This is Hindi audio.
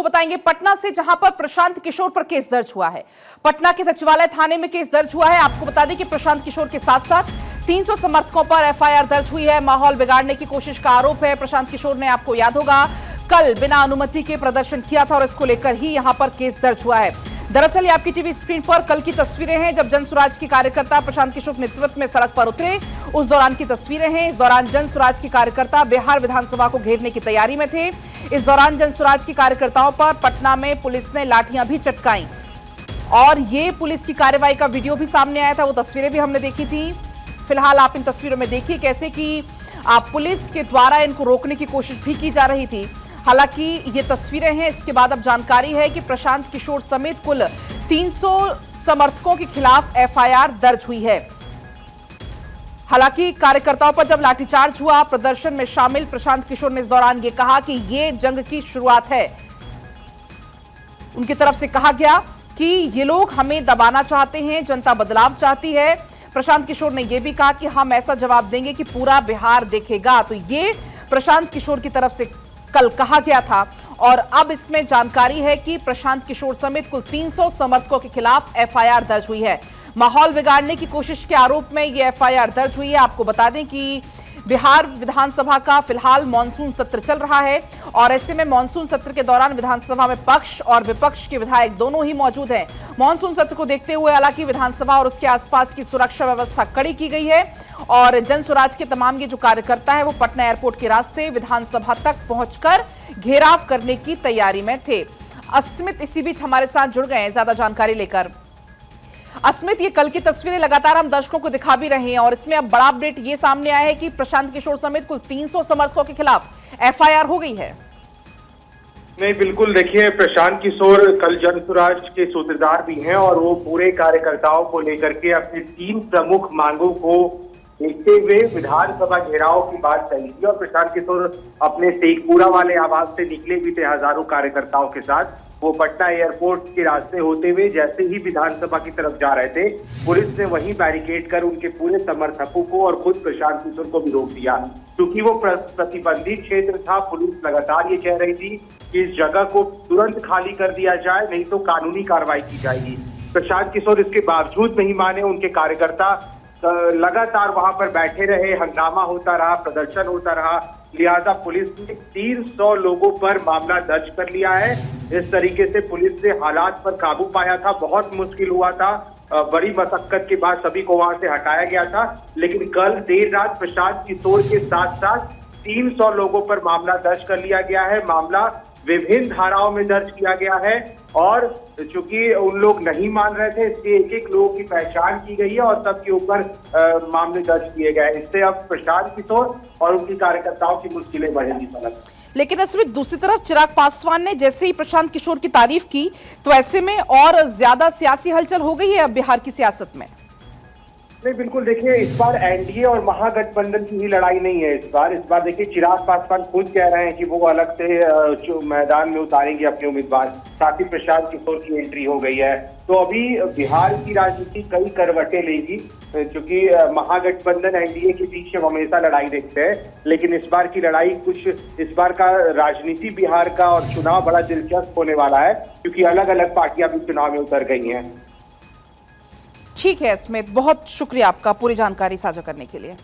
आपको बताएंगे पटना से, जहां पर प्रशांत किशोर पर केस दर्ज हुआ है। पटना के सचिवालय थाने में केस दर्ज हुआ है। आपको बता दें कि प्रशांत किशोर के साथ साथ 300 समर्थकों पर एफआईआर दर्ज हुई है। माहौल बिगाड़ने की कोशिश का आरोप है। प्रशांत किशोर ने, आपको याद होगा, कल बिना अनुमति के प्रदर्शन किया था और इसको लेकर ही यहां पर केस दर्ज हुआ है। दरअसल ये आपकी टीवी स्क्रीन पर कल की तस्वीरें हैं, जब जन स्वराज के कार्यकर्ता प्रशांत किशोर के नेतृत्व में सड़क पर उतरे, उस दौरान की तस्वीरें हैं। इस दौरान जन स्वराज के कार्यकर्ता बिहार विधानसभा को घेरने की तैयारी में थे। इस दौरान जन स्वराज के कार्यकर्ताओं पर पटना में पुलिस ने लाठियां भी चटकाई और ये पुलिस की कार्रवाई का वीडियो भी सामने आया था। वो तस्वीरें भी हमने देखी थी। फिलहाल आप इन तस्वीरों में देखिए कैसे कि पुलिस के द्वारा इनको रोकने की कोशिश भी की जा रही थी। हालांकि ये तस्वीरें हैं, इसके बाद अब जानकारी है कि प्रशांत किशोर समेत कुल 300 समर्थकों के खिलाफ एफआईआर दर्ज हुई है। हालांकि कार्यकर्ताओं पर जब लाठीचार्ज हुआ, प्रदर्शन में शामिल प्रशांत किशोर ने इस दौरान ये कहा कि ये जंग की शुरुआत है। उनकी तरफ से कहा गया कि ये लोग हमें दबाना चाहते हैं, जनता बदलाव चाहती है। प्रशांत किशोर ने यह भी कहा कि हम ऐसा जवाब देंगे कि पूरा बिहार देखेगा। तो ये प्रशांत किशोर की तरफ से कल कहा गया था और अब इसमें जानकारी है कि प्रशांत किशोर समेत कुल 300 समर्थकों के खिलाफ एफआईआर दर्ज हुई है। माहौल बिगाड़ने की कोशिश के आरोप में यह एफआईआर दर्ज हुई है। आपको बता दें कि बिहार विधानसभा का फिलहाल मॉनसून सत्र चल रहा है और ऐसे में मॉनसून सत्र के दौरान विधानसभा में पक्ष और विपक्ष के विधायक दोनों ही मौजूद हैं। मॉनसून सत्र को देखते हुए हालांकि विधानसभा और उसके आसपास की सुरक्षा व्यवस्था कड़ी की गई है और जन स्वराज के तमाम ये जो कार्यकर्ता है वो पटना एयरपोर्ट के रास्ते विधानसभा तक पहुंचकर घेराव करने की तैयारी में थे। अस्मित इसी बीच हमारे साथ जुड़ गए हैं ज्यादा जानकारी लेकर। अस्मित, ये कल की तस्वीरें लगातार हम दर्शकों को दिखा भी रहे हैं और इसमें अब बड़ा अपडेट ये सामने आया है कि प्रशांत किशोर समेत कुल 300 समर्थकों के खिलाफ एफआईआर हो गई है। नहीं, बिल्कुल। देखिए, प्रशांत किशोर कल जन स्वराज के सूत्रधार भी हैं और वो पूरे कार्यकर्ताओं को लेकर के अपनी 3 प्रमुख मांगों को देखते हुए विधानसभा घेराव की बात कही थी और प्रशांत किशोर अपने शेखपुरा वाले आवास से निकले भी थे हजारों कार्यकर्ताओं के साथ। वो पटना एयरपोर्ट के रास्ते होते हुए जैसे ही विधानसभा की तरफ जा रहे थे, पुलिस ने वहीं बैरिकेड कर उनके पूरे समर्थकों को और खुद प्रशांत किशोर को भी रोक दिया। क्योंकि वो प्रतिबंधित क्षेत्र था, पुलिस लगातार ये कह रही थी कि इस जगह को तुरंत खाली कर दिया जाए, नहीं तो कानूनी कार्रवाई की जाएगी। प्रशांत किशोर इसके बावजूद नहीं माने। उनके कार्यकर्ता लगातार वहां पर बैठे रहे, हंगामा होता रहा, प्रदर्शन होता रहा। लिहाजा पुलिस ने 300 लोगों पर मामला दर्ज कर लिया है। इस तरीके से पुलिस ने हालात पर काबू पाया था। बहुत मुश्किल हुआ था, बड़ी मशक्कत के बाद सभी को वहां से हटाया गया था। लेकिन कल देर रात प्रशांत किशोर के साथ साथ 300 लोगों पर मामला दर्ज कर लिया गया है। मामला विभिन्न धाराओं में दर्ज किया गया है और चूंकि उन लोग नहीं मान रहे थे, इसलिए एक-एक लोगों की पहचान की गई है और सबके ऊपर मामले दर्ज किए गए। इससे अब प्रशांत किशोर और उनकी कार्यकर्ताओं की मुश्किलें बढ़ेंगी। लेकिन इसमें दूसरी तरफ चिराग पासवान ने जैसे ही प्रशांत किशोर की तारीफ की, तो ऐसे में और ज्यादा सियासी हलचल हो गई है अब बिहार की सियासत में। नहीं, बिल्कुल। देखिए, इस बार एनडीए और महागठबंधन की ही लड़ाई नहीं है। इस बार देखिए, चिराग पासवान खुद कह रहे हैं कि वो अलग से मैदान में उतारेंगे अपने उम्मीदवार। साथ ही प्रशांत किशोर की एंट्री हो गई है। तो अभी बिहार की राजनीति कई करवटें लेगी, क्योंकि महागठबंधन एनडीए के बीच हम हमेशा लड़ाई देखते हैं, लेकिन इस बार की लड़ाई इस बार का राजनीति बिहार का और चुनाव बड़ा दिलचस्प होने वाला है, क्योंकि अलग अलग पार्टियां भी चुनाव में उतर गई हैं। ठीक है स्मित, बहुत शुक्रिया आपका पूरी जानकारी साझा करने के लिए।